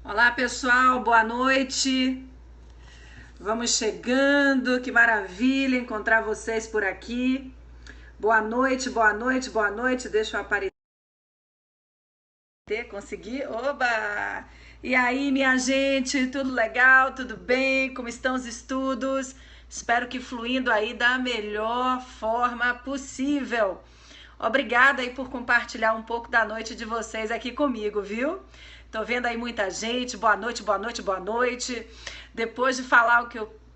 Olá pessoal, boa noite. Vamos chegando, que maravilha encontrar vocês por aqui. Boa noite, boa noite, boa noite. Deixa eu aparecer, consegui. Oba! E aí, minha gente, tudo legal? Tudo bem? Como estão os estudos? Espero que fluindo aí da melhor forma possível. Obrigada aí por compartilhar um pouco da noite de vocês aqui comigo, viu? Tô vendo aí muita gente. Boa noite, boa noite, boa noite. Depois de falar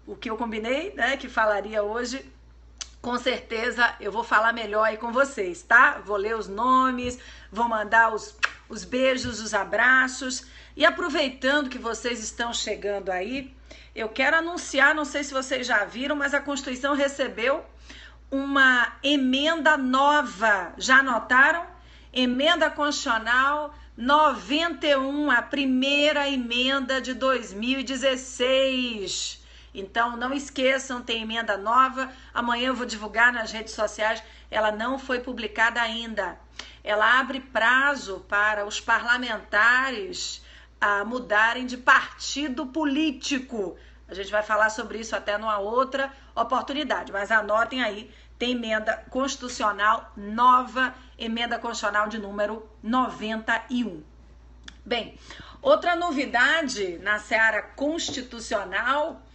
o que eu combinei, né, que falaria hoje, com certeza eu vou falar melhor aí com vocês, tá? Vou ler os nomes, vou mandar os beijos, os abraços. E aproveitando que vocês estão chegando aí, eu quero anunciar, não sei se vocês já viram, mas a Constituição recebeu uma emenda nova. Já notaram? Emenda Constitucional 91, a primeira emenda de 2016. Então, não esqueçam, tem emenda nova. Amanhã eu vou divulgar nas redes sociais. Ela não foi publicada ainda. Ela abre prazo para os parlamentares mudarem de partido político. A gente vai falar sobre isso até numa outra oportunidade, mas anotem aí, tem emenda constitucional nova, emenda constitucional de número 91. Bem, outra novidade na seara constitucional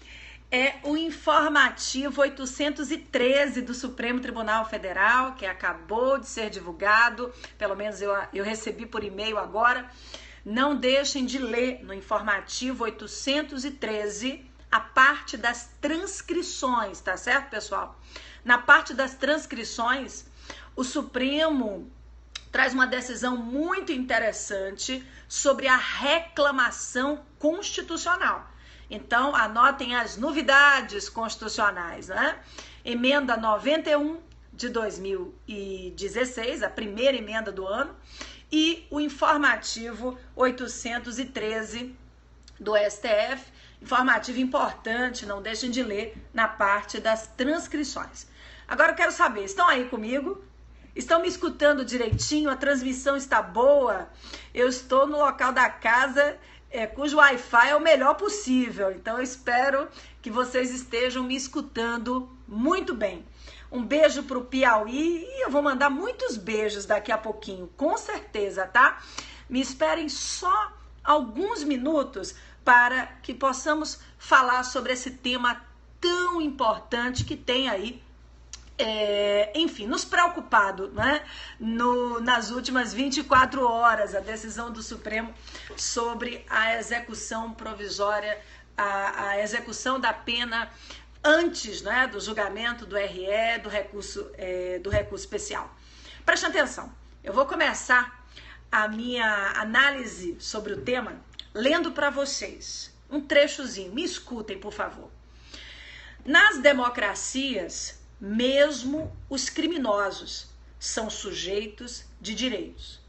é o informativo 813 do Supremo Tribunal Federal, que acabou de ser divulgado, pelo menos eu recebi por e-mail agora. Não deixem de ler no informativo 813 a parte das transcrições, tá certo, pessoal? Na parte das transcrições, o Supremo traz uma decisão muito interessante sobre a reclamação constitucional. Então, anotem as novidades constitucionais, né? Emenda 91 de 2016, a primeira emenda do ano, e o informativo 813 do STF, informativo importante, não deixem de ler na parte das transcrições. Agora eu quero saber, estão aí comigo? Estão me escutando direitinho? A transmissão está boa? Eu estou no local da casa cujo Wi-Fi é o melhor possível, então eu espero que vocês estejam me escutando muito bem. Um beijo pro Piauí e eu vou mandar muitos beijos daqui a pouquinho, com certeza, tá? Me esperem só alguns minutos para que possamos falar sobre esse tema tão importante que tem aí, enfim, nos preocupado, né? Nas últimas 24 horas, a decisão do Supremo sobre a execução provisória, a execução da pena antes, né, do julgamento do RE, do recurso especial. Preste atenção, eu vou começar a minha análise sobre o tema lendo para vocês um trechozinho. Me escutem, por favor. Nas democracias, mesmo os criminosos são sujeitos de direitos.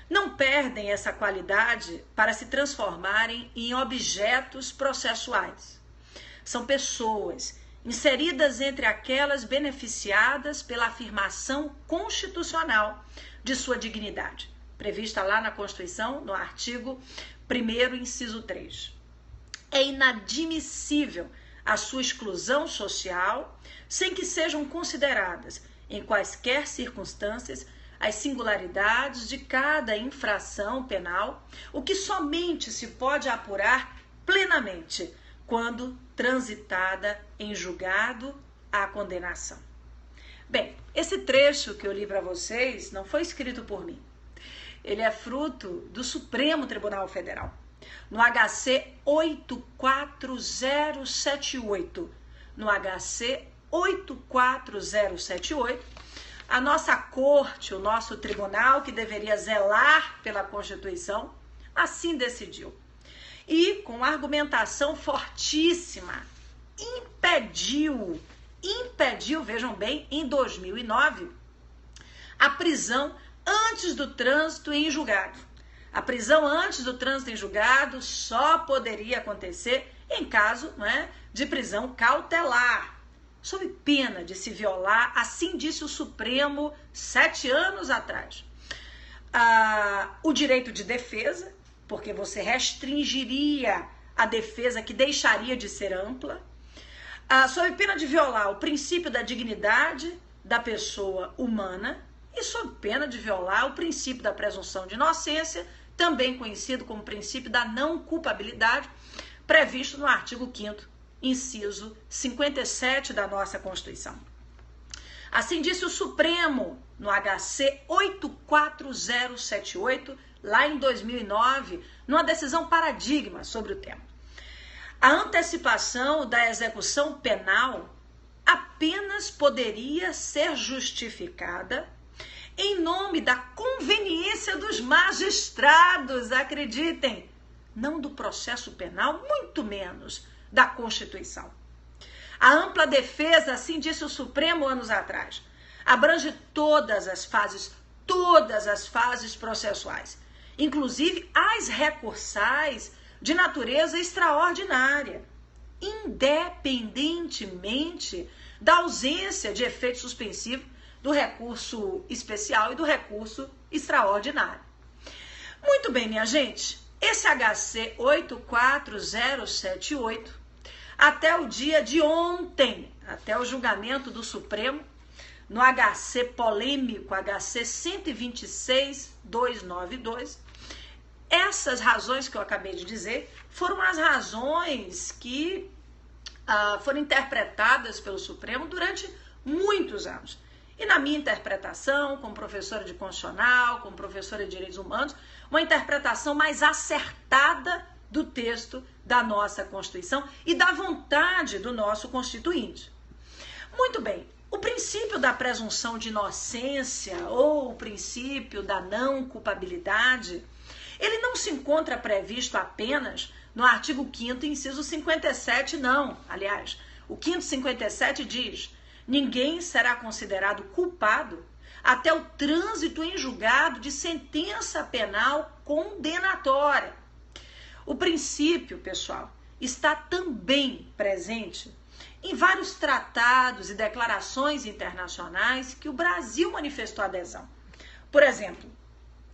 Não perdem essa qualidade para se transformarem em objetos processuais. São pessoas inseridas entre aquelas beneficiadas pela afirmação constitucional de sua dignidade, prevista lá na Constituição, no artigo 1º, inciso 3. É inadmissível a sua exclusão social sem que sejam consideradas, em quaisquer circunstâncias, as singularidades de cada infração penal, o que somente se pode apurar plenamente quando transitada em julgado a condenação. Bem, esse trecho que eu li para vocês não foi escrito por mim. Ele é fruto do Supremo Tribunal Federal. No HC 84078, no HC 84078, a nossa corte, o nosso tribunal que deveria zelar pela Constituição, assim decidiu. E com argumentação fortíssima, impediu, vejam bem, em 2009, a prisão antes do trânsito em julgado. A prisão antes do trânsito em julgado só poderia acontecer em caso, né, de prisão cautelar, sob pena de se violar, assim disse o Supremo 7 anos atrás, o direito de defesa, porque você restringiria a defesa que deixaria de ser ampla, sob pena de violar o princípio da dignidade da pessoa humana e sob pena de violar o princípio da presunção de inocência, também conhecido como princípio da não culpabilidade, previsto no artigo 5º, inciso 57 da nossa Constituição. Assim disse o Supremo no HC 84078, lá em 2009, numa decisão paradigma sobre o tema. A antecipação da execução penal apenas poderia ser justificada em nome da conveniência dos magistrados, acreditem, não do processo penal, muito menos da Constituição. A ampla defesa, assim disse o Supremo anos atrás, abrange todas as fases processuais, inclusive as recursais de natureza extraordinária, independentemente da ausência de efeito suspensivo do recurso especial e do recurso extraordinário. Muito bem, minha gente, esse HC 84078, até o dia de ontem, até o julgamento do Supremo, no HC polêmico, HC 126.292, essas razões que eu acabei de dizer foram as razões que foram interpretadas pelo Supremo durante muitos anos. E na minha interpretação, como professora de constitucional, como professora de direitos humanos, uma interpretação mais acertada do texto da nossa Constituição e da vontade do nosso Constituinte. Muito bem, o princípio da presunção de inocência ou o princípio da não culpabilidade, ele não se encontra previsto apenas no artigo 5º, inciso 57, não. Aliás, o 5º 57 diz: ninguém será considerado culpado até o trânsito em julgado de sentença penal condenatória. O princípio, pessoal, está também presente em vários tratados e declarações internacionais que o Brasil manifestou adesão. Por exemplo,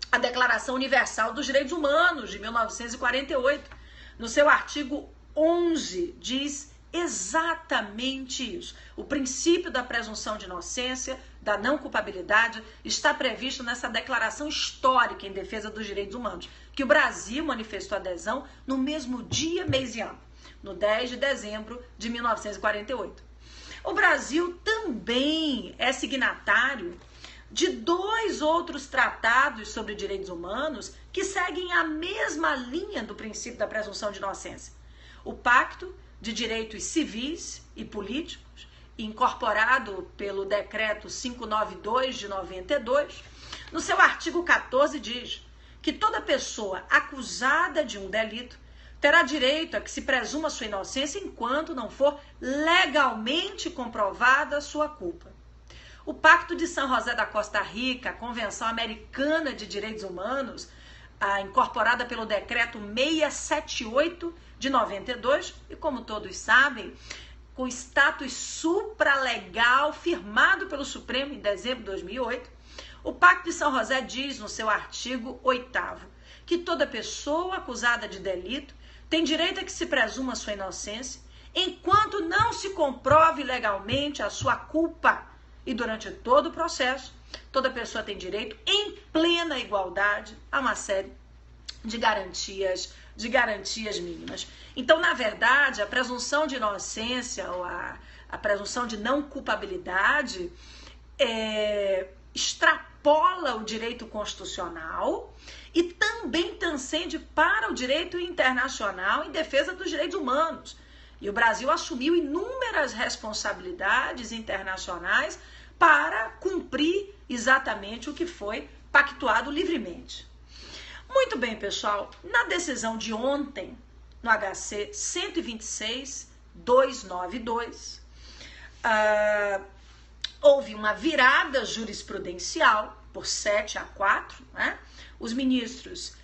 a Declaração Universal dos Direitos Humanos, de 1948, no seu artigo 11, diz exatamente isso. O princípio da presunção de inocência, da não culpabilidade, está previsto nessa declaração histórica em defesa dos direitos humanos, que o Brasil manifestou adesão no mesmo dia, mês e ano, no 10 de dezembro de 1948. O Brasil também é signatário de 2 outros tratados sobre direitos humanos que seguem a mesma linha do princípio da presunção de inocência. O Pacto de Direitos Civis e Políticos, incorporado pelo Decreto 592 de 92, no seu artigo 14 diz que toda pessoa acusada de um delito terá direito a que se presuma sua inocência enquanto não for legalmente comprovada sua culpa. O Pacto de São José da Costa Rica, a Convenção Americana de Direitos Humanos, incorporada pelo Decreto 678 de 92, e como todos sabem, com status supralegal firmado pelo Supremo em dezembro de 2008, o Pacto de São José diz no seu artigo 8º que toda pessoa acusada de delito tem direito a que se presuma sua inocência enquanto não se comprove legalmente a sua culpa. E durante todo o processo, toda pessoa tem direito, em plena igualdade, a uma série de garantias mínimas. Então, na verdade, a presunção de inocência ou a presunção de não culpabilidade extrapola o direito constitucional e também transcende para o direito internacional em defesa dos direitos humanos. E o Brasil assumiu inúmeras responsabilidades internacionais para cumprir exatamente o que foi pactuado livremente. Muito bem, pessoal, na decisão de ontem, no HC 126.292, houve uma virada jurisprudencial por 7-4, né? Os ministros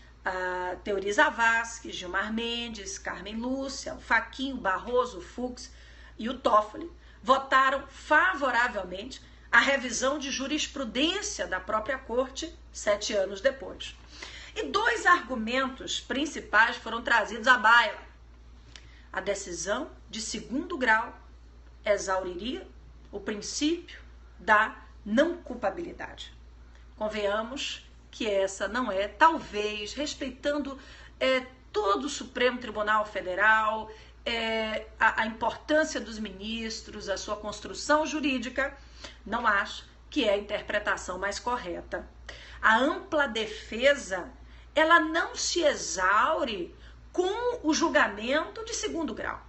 Teori Zavascki, Gilmar Mendes, Carmen Lúcia, o Fachin, o Barroso, o Fux e o Toffoli votaram favoravelmente a revisão de jurisprudência da própria Corte 7 anos depois. E 2 argumentos principais foram trazidos à baila. A decisão de segundo grau exauriria o princípio da não culpabilidade. Convenhamos que essa não é, talvez, respeitando todo o Supremo Tribunal Federal, a importância dos ministros, a sua construção jurídica, não acho que é a interpretação mais correta. A ampla defesa, ela não se exaure com o julgamento de segundo grau.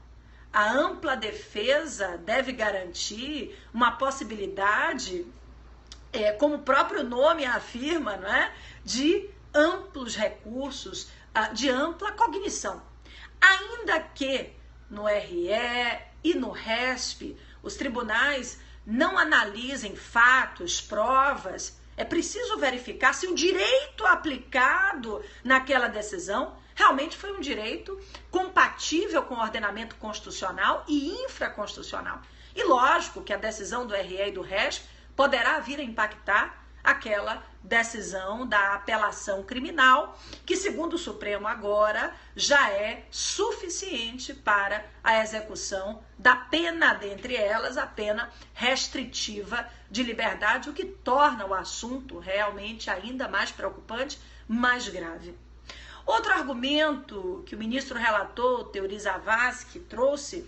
A ampla defesa deve garantir uma possibilidade, como o próprio nome afirma, não é? De amplos recursos, de ampla cognição. Ainda que no RE e no RESP os tribunais não analisem fatos, provas, é preciso verificar se o direito aplicado naquela decisão realmente foi um direito compatível com o ordenamento constitucional e infraconstitucional. E lógico que a decisão do RE e do RESP poderá vir a impactar aquela decisão da apelação criminal, que segundo o Supremo agora já é suficiente para a execução da pena, dentre elas a pena restritiva de liberdade, o que torna o assunto realmente ainda mais preocupante, mais grave. Outro argumento que o ministro relator, Teori Zavascki, trouxe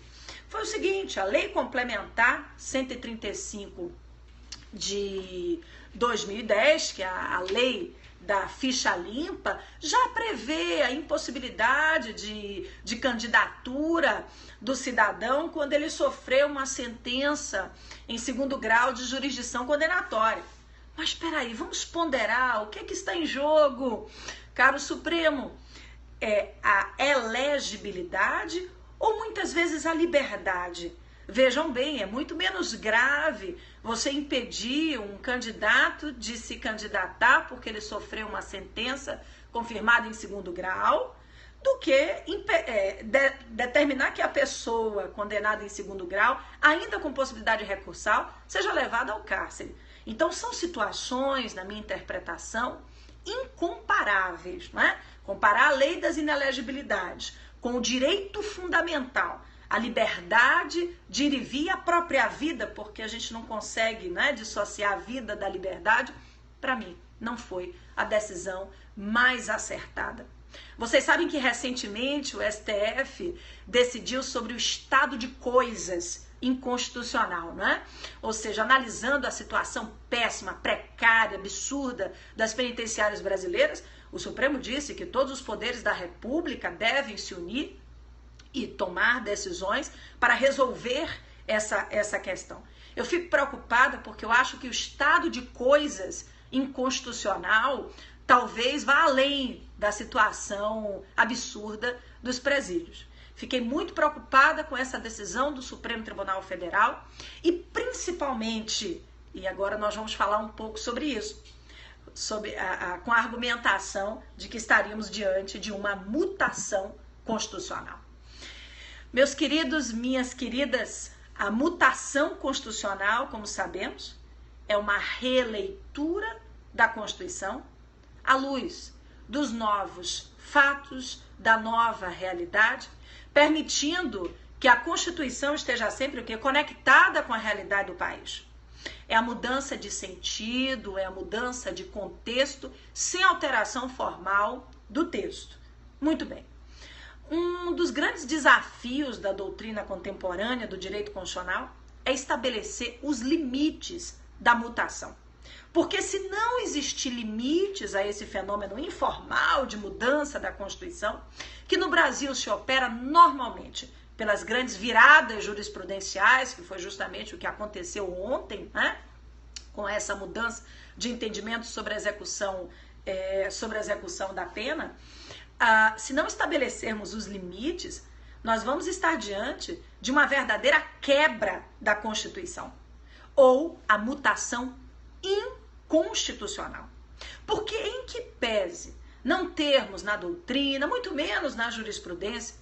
foi o seguinte: a Lei Complementar 135 de 2010, que é a lei da ficha limpa, já prevê a impossibilidade de candidatura do cidadão quando ele sofreu uma sentença em segundo grau de jurisdição condenatória. Mas espera aí, vamos ponderar o que está em jogo, caro Supremo? É a elegibilidade ou muitas vezes a liberdade? Vejam bem, é muito menos grave você impedir um candidato de se candidatar porque ele sofreu uma sentença confirmada em segundo grau do que determinar que a pessoa condenada em segundo grau, ainda com possibilidade recursal, seja levada ao cárcere. Então são situações, na minha interpretação, incomparáveis, não é? Comparar a lei das inelegibilidades com o direito fundamental, a liberdade de ir e vir, a própria vida, porque a gente não consegue, né, dissociar a vida da liberdade, para mim não foi a decisão mais acertada. Vocês sabem que recentemente o STF decidiu sobre o estado de coisas inconstitucional, né? Ou seja, analisando a situação péssima, precária, absurda das penitenciárias brasileiras, o Supremo disse que todos os poderes da República devem se unir e tomar decisões para resolver essa questão. Eu fico preocupada porque eu acho que o estado de coisas inconstitucional talvez vá além da situação absurda dos presídios. Fiquei muito preocupada com essa decisão do Supremo Tribunal Federal e principalmente, e agora nós vamos falar um pouco sobre isso, com a argumentação de que estaríamos diante de uma mutação constitucional. Meus queridos, minhas queridas, a mutação constitucional, como sabemos, é uma releitura da Constituição à luz dos novos fatos, da nova realidade, permitindo que a Constituição esteja sempre conectada com a realidade do país. É a mudança de sentido, é a mudança de contexto, sem alteração formal do texto. Muito bem. Um dos grandes desafios da doutrina contemporânea do direito constitucional é estabelecer os limites da mutação. Porque se não existir limites a esse fenômeno informal de mudança da Constituição, que no Brasil se opera normalmente pelas grandes viradas jurisprudenciais, que foi justamente o que aconteceu ontem, né? Com essa mudança de entendimento sobre a execução da pena, se não estabelecermos os limites, nós vamos estar diante de uma verdadeira quebra da Constituição ou a mutação inconstitucional. Porque em que pese não termos na doutrina, muito menos na jurisprudência,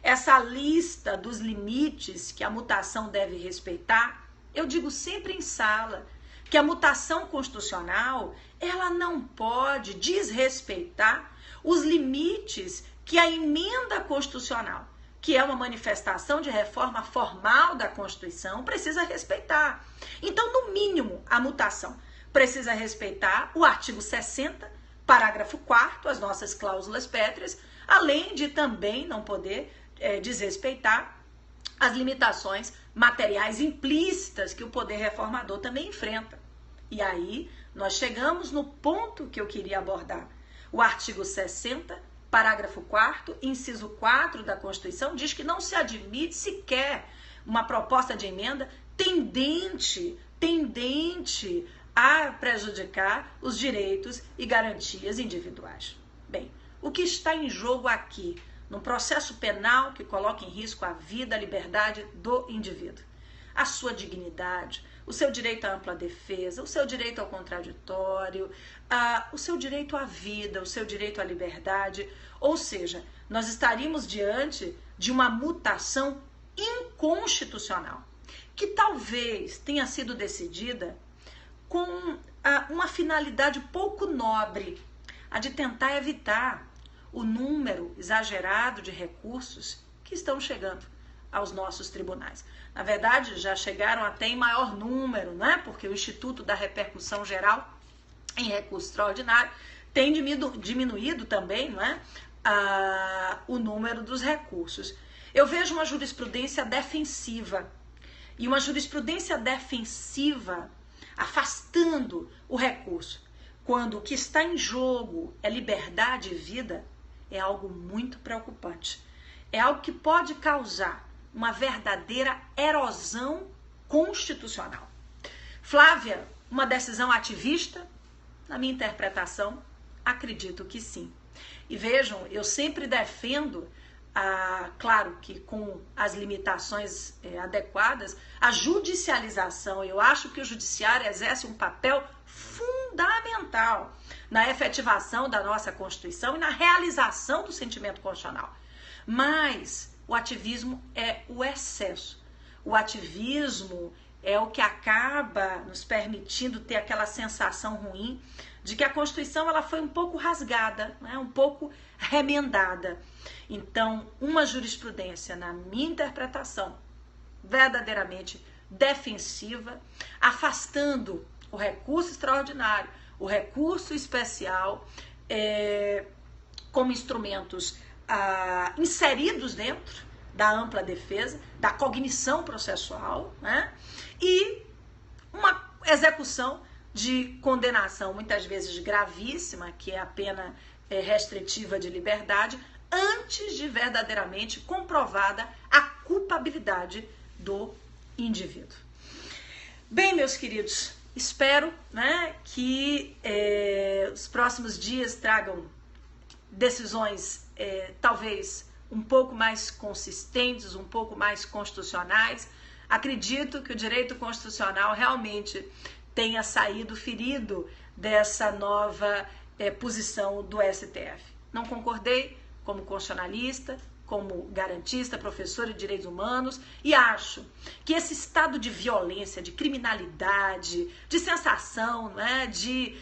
essa lista dos limites que a mutação deve respeitar, eu digo sempre em sala que a mutação constitucional, ela não pode desrespeitar os limites que a emenda constitucional, que é uma manifestação de reforma formal da Constituição, precisa respeitar. Então, no mínimo, a mutação precisa respeitar o artigo 60, parágrafo 4º, as nossas cláusulas pétreas, além de também não poder desrespeitar as limitações materiais implícitas que o poder reformador também enfrenta. E aí, nós chegamos no ponto que eu queria abordar. O artigo 60, parágrafo 4º, inciso 4 da Constituição, diz que não se admite sequer uma proposta de emenda tendente a prejudicar os direitos e garantias individuais. Bem, o que está em jogo aqui, num processo penal que coloca em risco a vida, a liberdade do indivíduo? A sua dignidade, o seu direito à ampla defesa, o seu direito ao contraditório, o seu direito à vida, o seu direito à liberdade. Ou seja, nós estaríamos diante de uma mutação inconstitucional, que talvez tenha sido decidida com uma finalidade pouco nobre, a de tentar evitar o número exagerado de recursos que estão chegando aos nossos tribunais. Na verdade, já chegaram até em maior número, né? Porque o Instituto da Repercussão Geral em Recurso Extraordinário tem diminuído também, não é? O número dos recursos. Eu vejo uma jurisprudência defensiva, e uma jurisprudência defensiva afastando o recurso, quando o que está em jogo é liberdade e vida, é algo muito preocupante. É algo que pode causar uma verdadeira erosão constitucional. Flávia, uma decisão ativista? Na minha interpretação, acredito que sim. E vejam, eu sempre defendo, claro que com as limitações adequadas, a judicialização. Eu acho que o judiciário exerce um papel fundamental na efetivação da nossa Constituição e na realização do sentimento constitucional. Mas o ativismo é o excesso. O ativismo é o que acaba nos permitindo ter aquela sensação ruim de que a Constituição ela foi um pouco rasgada, né? Um pouco remendada. Então, uma jurisprudência, na minha interpretação, verdadeiramente defensiva, afastando o recurso extraordinário, o recurso especial, como instrumentos inseridos dentro da ampla defesa, da cognição processual, né? E uma execução de condenação, muitas vezes gravíssima, que é a pena restritiva de liberdade, antes de verdadeiramente comprovada a culpabilidade do indivíduo. Bem, meus queridos, espero, né, que os próximos dias tragam decisões talvez um pouco mais consistentes, um pouco mais constitucionais. Acredito que o direito constitucional realmente tenha saído ferido dessa nova posição do STF. Não concordei como constitucionalista, como garantista, professora de direitos humanos, e acho que esse estado de violência, de criminalidade, de sensação, né, de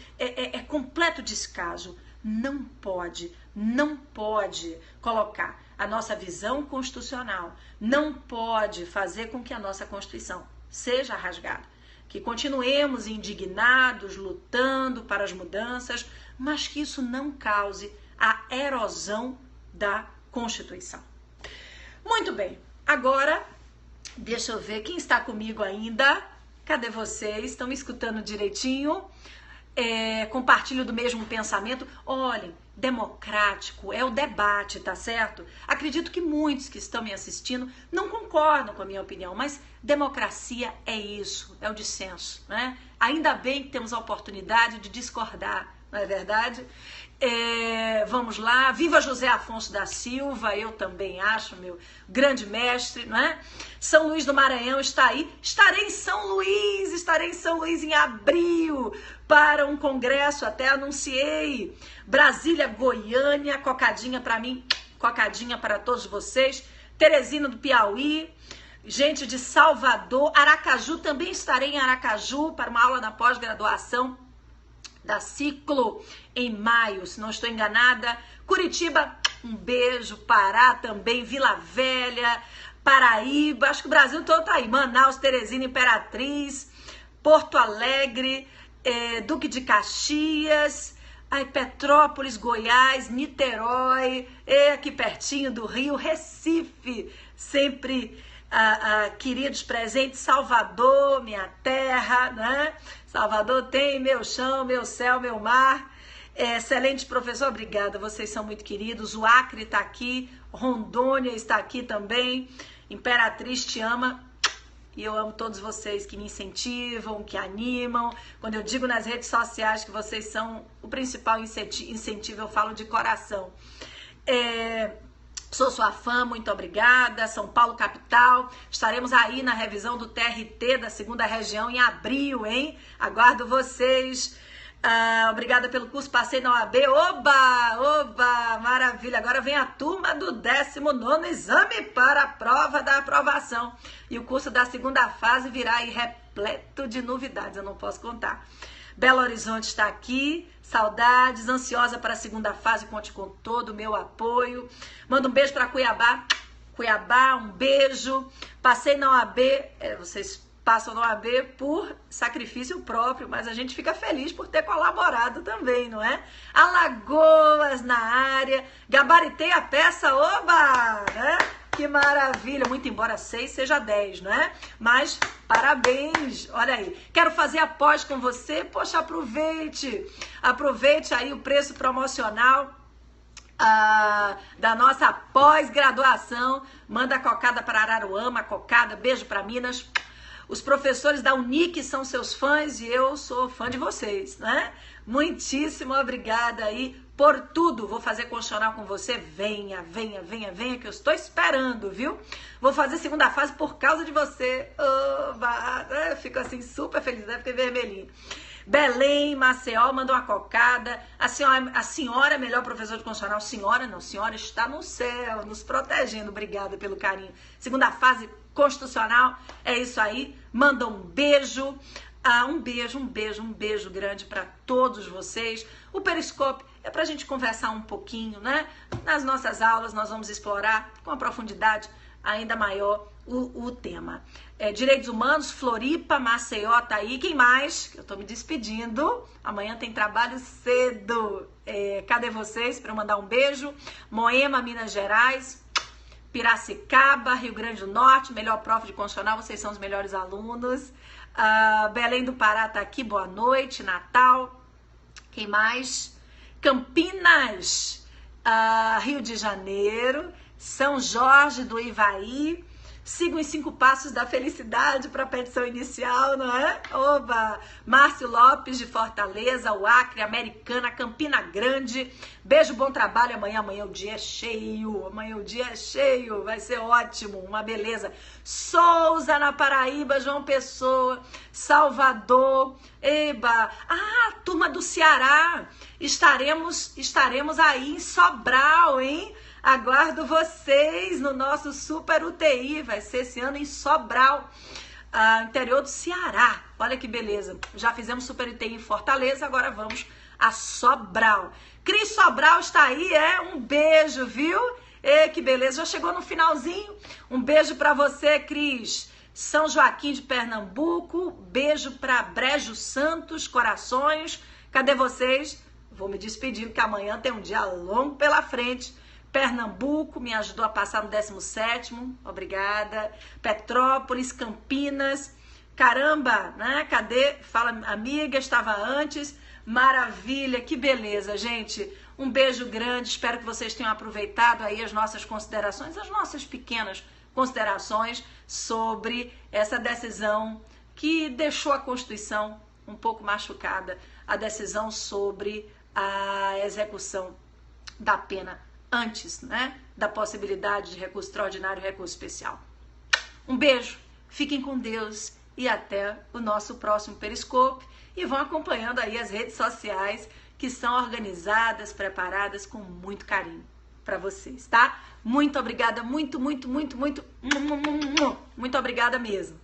completo descaso, não pode colocar a nossa visão constitucional, não pode fazer com que a nossa Constituição seja rasgada. Que continuemos indignados, lutando para as mudanças, mas que isso não cause a erosão da Constituição. Muito bem, agora deixa eu ver quem está comigo ainda. Cadê vocês? Estão me escutando direitinho? Compartilho do mesmo pensamento. Olhem, democrático é o debate, tá certo? Acredito que muitos que estão me assistindo não concordam com a minha opinião, mas democracia é isso, é o dissenso, né? Ainda bem que temos a oportunidade de discordar, não é verdade? Vamos lá, viva José Afonso da Silva, eu também acho, meu grande mestre, não é? São Luís do Maranhão está aí, estarei em São Luís em abril, para um congresso, até anunciei. Brasília, Goiânia, cocadinha para mim, cocadinha para todos vocês. Teresina do Piauí, gente de Salvador, Aracaju, também estarei em Aracaju para uma aula na pós-graduação da Ciclo em maio, se não estou enganada. Curitiba, um beijo. Pará também, Vila Velha, Paraíba, acho que o Brasil todo tá aí. Manaus, Teresina, Imperatriz, Porto Alegre, Duque de Caxias, Petrópolis, Goiás, Niterói, aqui pertinho do Rio, Recife, sempre queridos presentes, Salvador, minha terra, né? Salvador tem meu chão, meu céu, meu mar. Excelente professor, obrigada, vocês são muito queridos. O Acre está aqui, Rondônia está aqui também. Imperatriz te ama. E eu amo todos vocês que me incentivam, que animam. Quando eu digo nas redes sociais que vocês são o principal incentivo, eu falo de coração. Sou sua fã, muito obrigada. São Paulo, capital. Estaremos aí na revisão do TRT da 2ª região em abril, hein? Aguardo vocês. Obrigada pelo curso, passei na OAB. Oba, maravilha. Agora vem a turma do 19º exame para a prova da aprovação. E o curso da 2ª fase virá aí repleto de novidades, eu não posso contar. Belo Horizonte está aqui, saudades, ansiosa para a 2ª fase, conte com todo o meu apoio. Manda um beijo para Cuiabá, um beijo. Passei na OAB, vocês passam no AB por sacrifício próprio, mas a gente fica feliz por ter colaborado também, não é? Alagoas na área, gabaritei a peça, oba! Né? Que maravilha, muito embora 6 seja 10, não é? Mas parabéns, olha aí. Quero fazer a pós com você, poxa, aproveite aí o preço promocional da nossa pós-graduação. Manda a cocada para Araruama, cocada, beijo para Minas. Os professores da Unic são seus fãs e eu sou fã de vocês, né? Muitíssimo obrigada aí por tudo. Vou fazer constitucional com você. Venha, que eu estou esperando, viu? Vou fazer 2ª fase por causa de você. Oba! Eu fico assim super feliz, né? Fiquei vermelhinho. Belém, Maceió, mandou uma cocada. A senhora é melhor professor de constitucional. Senhora não, senhora está no céu, nos protegendo. Obrigada pelo carinho. 2ª fase constitucional, é isso aí. Manda um beijo. Um beijo grande para todos vocês. O Periscope é para a gente conversar um pouquinho, né? Nas nossas aulas nós vamos explorar com uma profundidade ainda maior o tema. Direitos Humanos, Floripa, Maceió, tá aí. Quem mais? Eu tô me despedindo. Amanhã tem trabalho cedo. Cadê vocês para eu mandar um beijo? Moema, Minas Gerais. Piracicaba, Rio Grande do Norte, melhor prof de constitucional, vocês são os melhores alunos. Belém do Pará tá aqui, boa noite. Natal, quem mais? Campinas, Rio de Janeiro, São Jorge do Ivaí. Sigam os 5 passos da felicidade para a petição inicial, não é? Oba! Márcio Lopes de Fortaleza, o Acre, Americana, Campina Grande. Beijo, bom trabalho amanhã. Amanhã o dia é cheio. Vai ser ótimo, uma beleza. Souza na Paraíba, João Pessoa, Salvador. Eba! Turma do Ceará. Estaremos aí em Sobral, hein? Aguardo vocês no nosso Super UTI, vai ser esse ano em Sobral, interior do Ceará. Olha que beleza, já fizemos Super UTI em Fortaleza, agora vamos a Sobral. Cris Sobral está aí, um beijo, viu? Que beleza, já chegou no finalzinho. Um beijo para você, Cris. São Joaquim de Pernambuco, beijo para Brejo Santos, Corações. Cadê vocês? Vou me despedir, que amanhã tem um dia longo pela frente. Pernambuco, me ajudou a passar no 17º, obrigada. Petrópolis, Campinas, caramba, né? Cadê? Fala, amiga, estava antes. Maravilha, que beleza, gente. Um beijo grande, espero que vocês tenham aproveitado aí as nossas considerações, as nossas pequenas considerações sobre essa decisão que deixou a Constituição um pouco machucada, a decisão sobre a execução da pena antes, né, da possibilidade de recurso extraordinário e recurso especial. Um beijo, fiquem com Deus e até o nosso próximo Periscope. E vão acompanhando aí as redes sociais que são organizadas, preparadas com muito carinho para vocês, tá? Muito obrigada, muito obrigada mesmo.